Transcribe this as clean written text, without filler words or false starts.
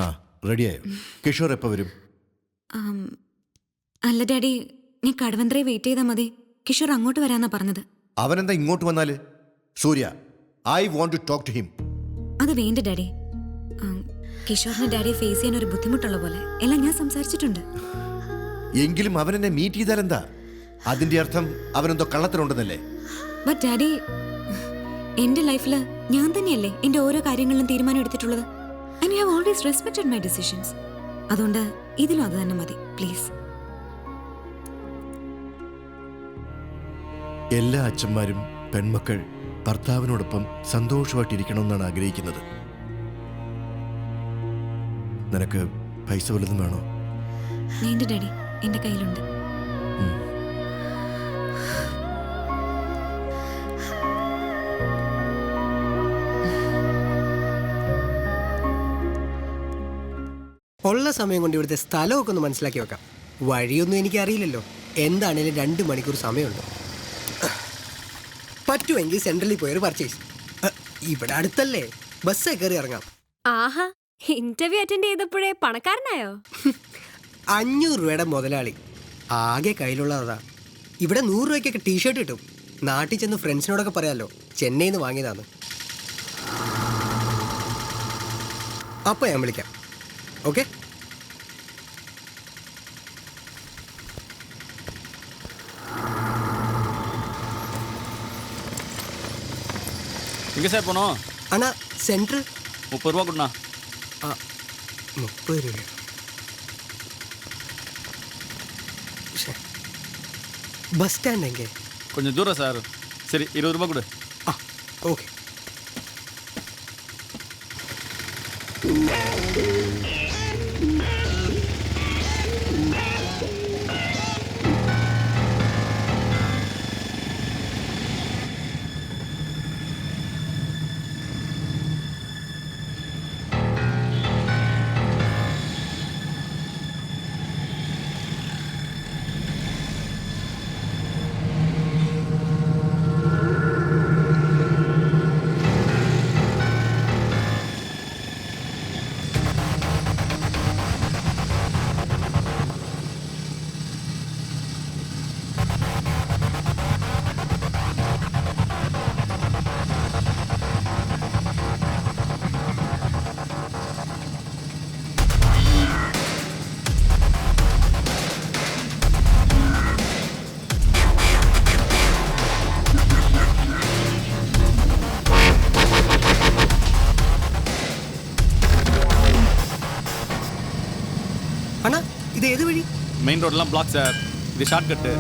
ആ റെഡിയായോ? കിഷോർ എപ്പോൾ വരും? അല്ല ഡാഡി, നീ കടവന്ത്രയെ വെയിറ്റ് ചെയ്താൽ മതി. കിഷോർ അങ്ങോട്ട് വരാന്നാ പറഞ്ഞത്. അവനെന്താ ഇങ്ങോട്ട് വന്നാല്? Surya, I want to talk to him. അത് വേണ്ട ഡാഡി. കിഷോറിന് ഡാഡിയെ ഫേസ് ചെയ്യാൻ ഒരു ബുദ്ധിമുട്ടുള്ള പോലെ എല്ലാം ഞാൻ സംസാരിച്ചിട്ടുണ്ട്. എങ്കിലും അവനെന്നെ മീറ്റ് ചെയ്താലെന്താ? അതിന്റെ അർത്ഥം അവനെന്തോ കള്ളത്തരമുണ്ടെന്നല്ലേ? ബട്ട് ഡാഡി, എന്റെ ലൈഫിൽ ഞാൻ തന്നെയല്ലേ എന്റെ ഓരോ കാര്യങ്ങളിലും തീരുമാനം എടുത്തിട്ടുള്ളത്. And you have always respected my decisions. അതുകൊണ്ട് ഇതിലും അത് തന്നെ മതി പ്ലീസ്. എല്ലാ അച്ഛന്മാരും പെൺമക്കൾ ഭർത്താവിനോടൊപ്പം സന്തോഷമായിട്ടിരിക്കണമെന്നാണ് ആഗ്രഹിക്കുന്നത്. നിനക്ക് പൈസ വല്ലതും വേണോ? വേണ്ട ഡാഡി, എന്റെ കയ്യിലുണ്ട്. ഉള്ള സമയം കൊണ്ട് ഇവിടുത്തെ സ്ഥലമൊക്കെ ഒന്ന് മനസ്സിലാക്കി വെക്കാം. വഴിയൊന്നും എനിക്ക് അറിയില്ലല്ലോ. എന്താണേലും 2 മണിക്കൂർ സമയമുണ്ട്. പറ്റുമെങ്കിൽ സെൻട്രലിൽ പോയൊരു പർച്ചേസ്. ഇവിടെ അടുത്തല്ലേ, ബസ്സേ കയറി ഇറങ്ങാം. ആഹാ, ഇന്റർവ്യൂ അറ്റൻഡ് ചെയ്തപ്പോഴേ പണക്കാരനായോ? 500 രൂപയുടെ മുതലാളി. ആകെ കയ്യിലുള്ളതാ. ഇവിടെ 100 രൂപയ്ക്കൊക്കെ ടീഷർട്ട് കിട്ടും. നാട്ടിൽ ചെന്ന് ഫ്രണ്ട്സിനോടൊക്കെ പറയാമല്ലോ ചെന്നൈയിൽ നിന്ന് വാങ്ങിയതാണ്. അപ്പോൾ ഞാൻ വിളിക്കാം. ഓക്കെ? எங்கே சார் போனோம்? അണ്ണാ സെൻട്രൽ. 30 ரூபா கொடுண்ணா. 30 രൂപ. ബസ് സ്റ്റാൻഡ് എங்கே? கொஞ்சம் தூரம் சார். சரி 20 ரூபா கொடு. ഓക്കെ. அண்ணா இது எது வழி? மெயின் ரோடெல்லாம் பிளாக் சார். இது ஷார்ட் கட்டு.